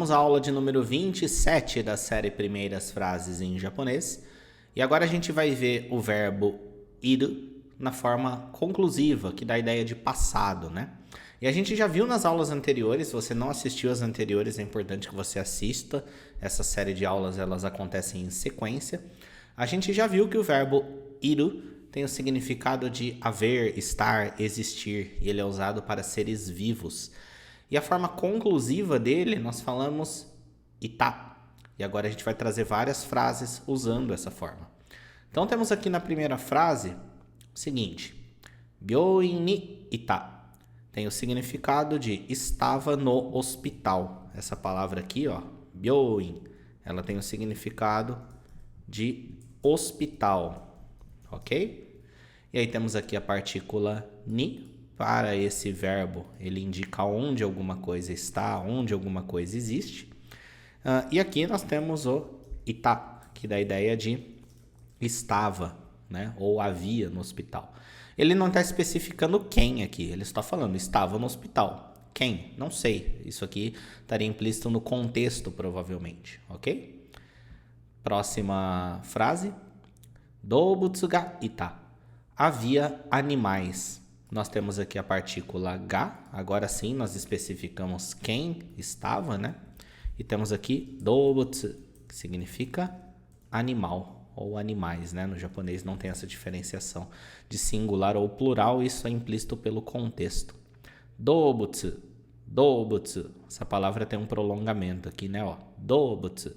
Vamos à aula de número 27 da série Primeiras Frases em Japonês. E agora a gente vai ver o verbo iru na forma conclusiva, que dá a ideia de passado, né? E a gente já viu nas aulas anteriores, se você não assistiu as anteriores, é importante que você assista. Essa série de aulas, elas acontecem em sequência. A gente já viu que o verbo iru tem o significado de haver, estar, existir, e ele é usado para seres vivos. E a forma conclusiva dele, nós falamos ita. E agora a gente vai trazer várias frases usando essa forma. Então temos aqui na primeira frase o seguinte: Byouin ni ita. Tem o significado de estava no hospital. Essa palavra aqui, ó, byouin, ela tem o significado de hospital, ok? E aí temos aqui a partícula ni. Para esse verbo, ele indica onde alguma coisa está, onde alguma coisa existe. E aqui nós temos o ita, que dá a ideia de estava, né? Ou havia no hospital. Ele não está especificando quem aqui, ele está falando estava no hospital. Quem? Não sei. Isso aqui estaria implícito no contexto, provavelmente, ok? Próxima frase. Doubutsu ga ita. Havia animais. Nós temos aqui a partícula ga, agora sim nós especificamos quem estava, né? E temos aqui doubutsu, que significa animal ou animais, né? No japonês não tem essa diferenciação de singular ou plural, isso é implícito pelo contexto. Doubutsu, doubutsu, essa palavra tem um prolongamento aqui, né? Ó, doubutsu,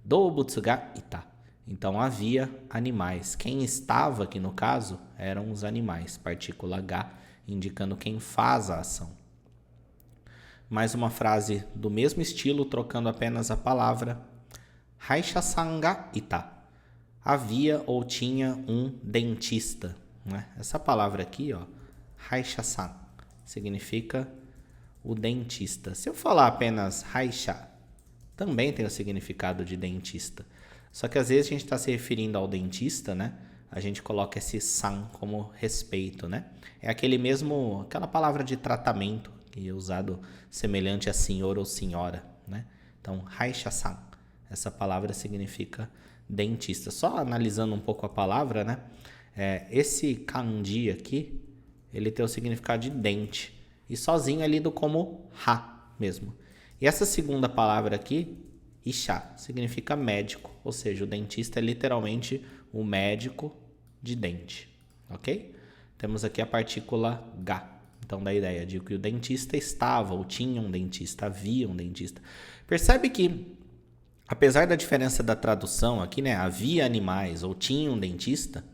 doubutsu ga ita. Então havia animais. Quem estava aqui no caso eram os animais. Partícula ga indicando quem faz a ação. Mais uma frase do mesmo estilo, trocando apenas a palavra. Haisha-san ga ita. Havia ou tinha um dentista, né? Essa palavra aqui, ó, Haisha-san, significa o dentista. Se eu falar apenas Haisha, também tem o significado de dentista. Só que às vezes a gente está se referindo ao dentista, né? A gente coloca esse san como respeito, né? É aquela palavra de tratamento que é usado semelhante a senhor ou senhora, né? Então, haisha-san, essa palavra significa dentista. Só analisando um pouco a palavra, né? Esse kanji aqui, ele tem o significado de dente. E sozinho é lido como ha mesmo. E essa segunda palavra aqui, isha, significa médico, ou seja, o dentista é literalmente o médico de dente, ok? Temos aqui a partícula ga, então dá a ideia de que o dentista estava ou tinha um dentista, havia um dentista. Percebe que, apesar da diferença da tradução aqui, né, havia animais ou tinha um dentista,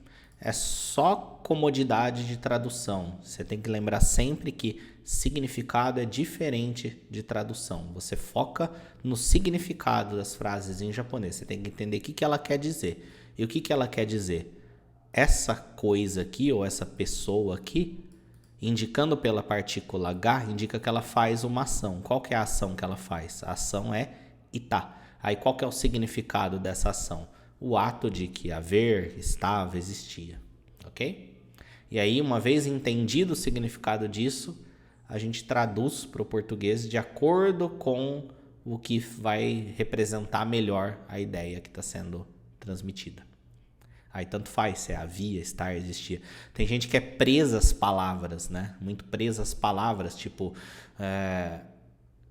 é só comodidade de tradução. Você tem que lembrar sempre que significado é diferente de tradução. Você foca no significado das frases em japonês. Você tem que entender o que ela quer dizer. E o que ela quer dizer? Essa coisa aqui, ou essa pessoa aqui, indicando pela partícula ga, indica que ela faz uma ação. Qual que é a ação que ela faz? A ação é ita. Aí qual que é o significado dessa ação? O ato de que haver, estava, existia, ok? E aí, uma vez entendido o significado disso, a gente traduz para o português de acordo com o que vai representar melhor a ideia que está sendo transmitida. Aí tanto faz se é havia, estar, existia. Tem gente que é presa às palavras, né? Muito presa às palavras, tipo...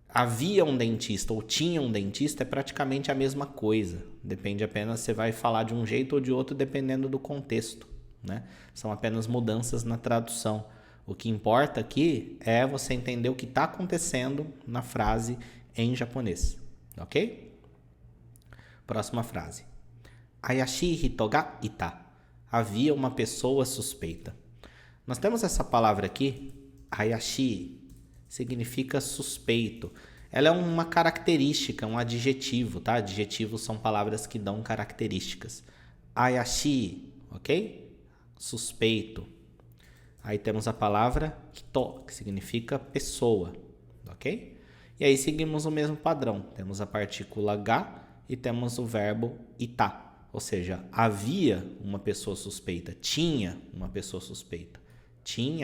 havia um dentista ou tinha um dentista é praticamente a mesma coisa. Depende apenas se você vai falar de um jeito ou de outro, dependendo do contexto, né? São apenas mudanças na tradução. O que importa aqui é você entender o que está acontecendo na frase em japonês, ok? Próxima frase. Ayashi hito ga ita. Havia uma pessoa suspeita. Nós temos essa palavra aqui, ayashi, significa suspeito. Ela é uma característica, um adjetivo, tá? Adjetivos são palavras que dão características. Ayashi, ok? Suspeito. Aí temos a palavra hito, que significa pessoa, ok? E aí seguimos o mesmo padrão. Temos a partícula ga e temos o verbo ita. Ou seja, havia uma pessoa suspeita, tinha uma pessoa suspeita.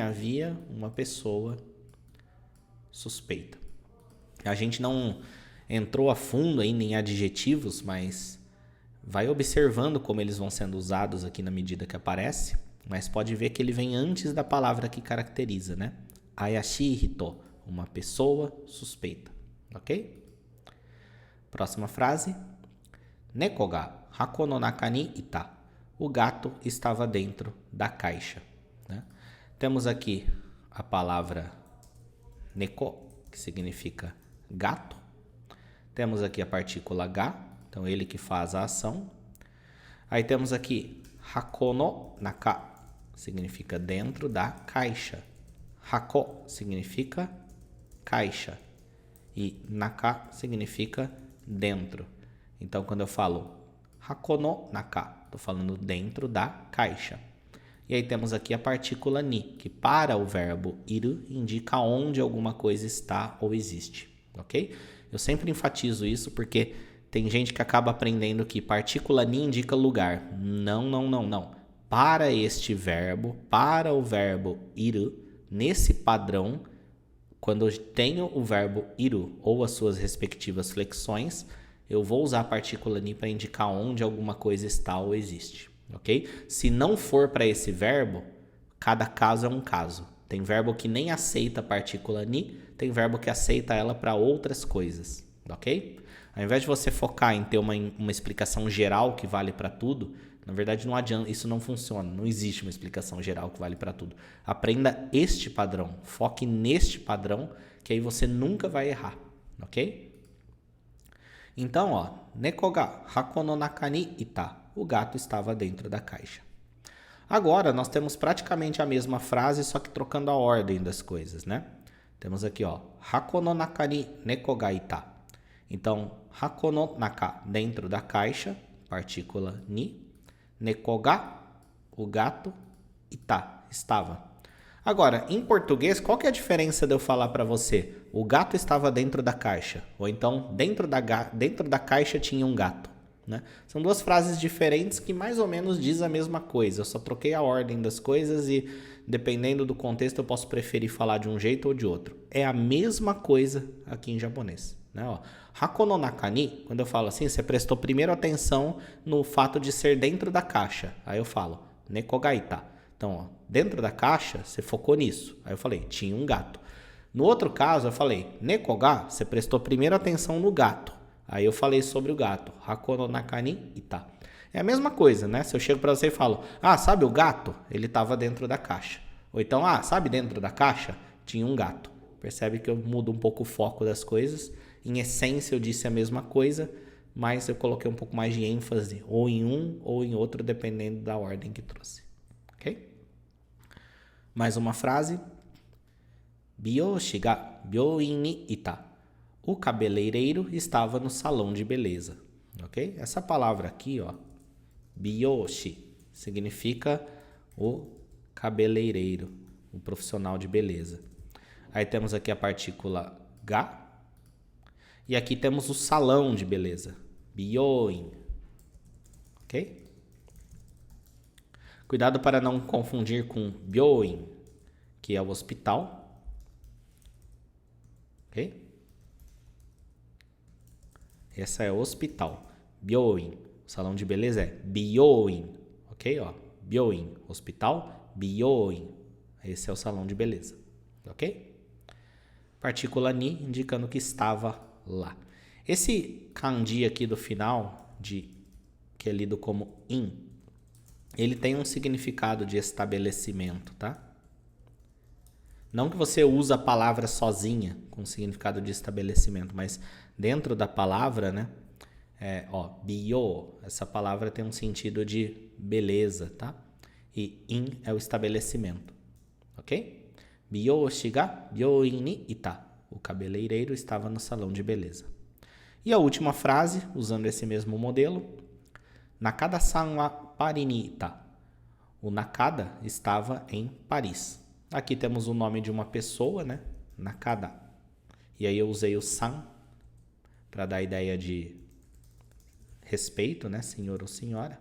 Havia uma pessoa suspeita. A gente não entrou a fundo ainda em adjetivos, mas vai observando como eles vão sendo usados aqui na medida que aparece. Mas pode ver que ele vem antes da palavra que caracteriza, né? Ayashi hito, uma pessoa suspeita, ok? Próxima frase. Neko ga hako no naka ni ita. O gato estava dentro da caixa, né? Temos aqui a palavra neko, que significa gato. Temos aqui a partícula ga, então ele que faz a ação. Aí temos aqui hako no naka, significa dentro da caixa. Hako significa caixa e naka significa dentro. Então, quando eu falo hako no naka, estou falando dentro da caixa. E aí temos aqui a partícula ni, que para o verbo iru indica onde alguma coisa está ou existe, ok? Eu sempre enfatizo isso porque tem gente que acaba aprendendo que partícula ni indica lugar. Não, não, não, não. Para este verbo, para o verbo iru, nesse padrão, quando eu tenho o verbo iru ou as suas respectivas flexões, eu vou usar a partícula ni para indicar onde alguma coisa está ou existe, ok? Se não for para esse verbo, cada caso é um caso. Tem verbo que nem aceita a partícula ni, tem verbo que aceita ela para outras coisas, ok? Ao invés de você focar em ter uma explicação geral que vale para tudo, na verdade não adianta, isso não funciona, não existe uma explicação geral que vale para tudo. Aprenda este padrão, foque neste padrão, que aí você nunca vai errar, ok? Então, ó, neko ga hako no naka ni ita. O gato estava dentro da caixa. Agora, nós temos praticamente a mesma frase, só que trocando a ordem das coisas, né? Temos aqui, ó, hako no naka ni neko ga ita. Então, hako no naka, dentro da caixa, partícula ni. Neko ga, o gato, ita, estava. Agora, em português, qual que é a diferença de eu falar para você? O gato estava dentro da caixa. Ou então, dentro da caixa tinha um gato, né? São duas frases diferentes que mais ou menos diz a mesma coisa. Eu só troquei a ordem das coisas e, dependendo do contexto, eu posso preferir falar de um jeito ou de outro. É a mesma coisa aqui em japonês, né? Ó, hako no naka ni, quando eu falo assim, você prestou primeiro atenção no fato de ser dentro da caixa. Aí eu falo, neko ga ita. Então, ó, dentro da caixa, você focou nisso. Aí eu falei, tinha um gato. No outro caso, eu falei, neko ga, você prestou primeiro atenção no gato. Aí eu falei sobre o gato. Hako no naka ni ita. É a mesma coisa, né? Se eu chego para você e falo, sabe o gato? Ele estava dentro da caixa. Ou então, sabe dentro da caixa? Tinha um gato. Percebe que eu mudo um pouco o foco das coisas. Em essência, eu disse a mesma coisa, mas eu coloquei um pouco mais de ênfase ou em um ou em outro, dependendo da ordem que trouxe. Ok? Mais uma frase. Biyoshi ga byouin ni ita. O cabeleireiro estava no salão de beleza. Ok? Essa palavra aqui, ó, biyoshi, significa o cabeleireiro, o profissional de beleza. Aí temos aqui a partícula ga. E aqui temos o salão de beleza. Byoin. Ok? Cuidado para não confundir com byoin, que é o hospital. Ok? Essa é o hospital. Byoin. O salão de beleza é byoin. Ok? Ó, byoin. Hospital. Byoin. Esse é o salão de beleza. Ok? Partícula ni indicando que estava lá. Esse kanji aqui do final, que é lido como in, ele tem um significado de estabelecimento, tá? Não que você usa a palavra sozinha com significado de estabelecimento, mas dentro da palavra, né? Bio, essa palavra tem um sentido de beleza, tá? E in é o estabelecimento, ok? Biyoshi ga byoin ni ita. O cabeleireiro estava no salão de beleza. E a última frase, usando esse mesmo modelo. Nakada-san wa Paris ni ita. O Nakada estava em Paris. Aqui temos o nome de uma pessoa, né? Nakada. E aí eu usei o san para dar a ideia de respeito, né? Senhor ou senhora.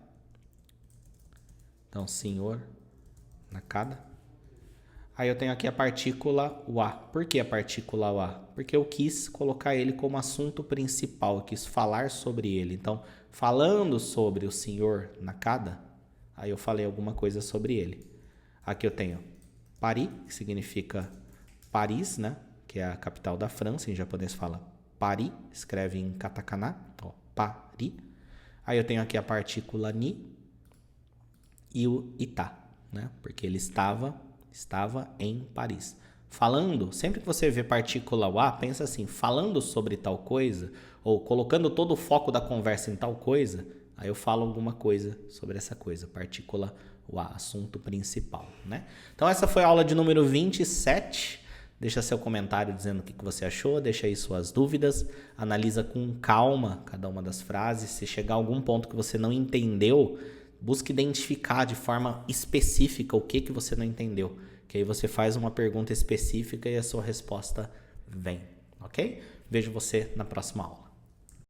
Então, senhor Nakada. Aí eu tenho aqui a partícula o a. Por que a partícula o a? Porque eu quis colocar ele como assunto principal, eu quis falar sobre ele. Então, falando sobre o senhor Nakada, aí eu falei alguma coisa sobre ele. Aqui eu tenho Paris, que significa Paris, né? Que é a capital da França, em japonês fala Paris, escreve em katakana, ó, Paris. Aí eu tenho aqui a partícula ni e o ita, né? Porque ele estava em Paris. Falando, sempre que você vê partícula o a, pensa assim, falando sobre tal coisa, ou colocando todo o foco da conversa em tal coisa, aí eu falo alguma coisa sobre essa coisa, partícula o a, assunto principal, né? Então essa foi a aula de número 27. Deixa seu comentário dizendo o que você achou, deixa aí suas dúvidas, analisa com calma cada uma das frases. Se chegar a algum ponto que você não entendeu, busque identificar de forma específica o que você não entendeu. Que aí você faz uma pergunta específica e a sua resposta vem, ok? Vejo você na próxima aula.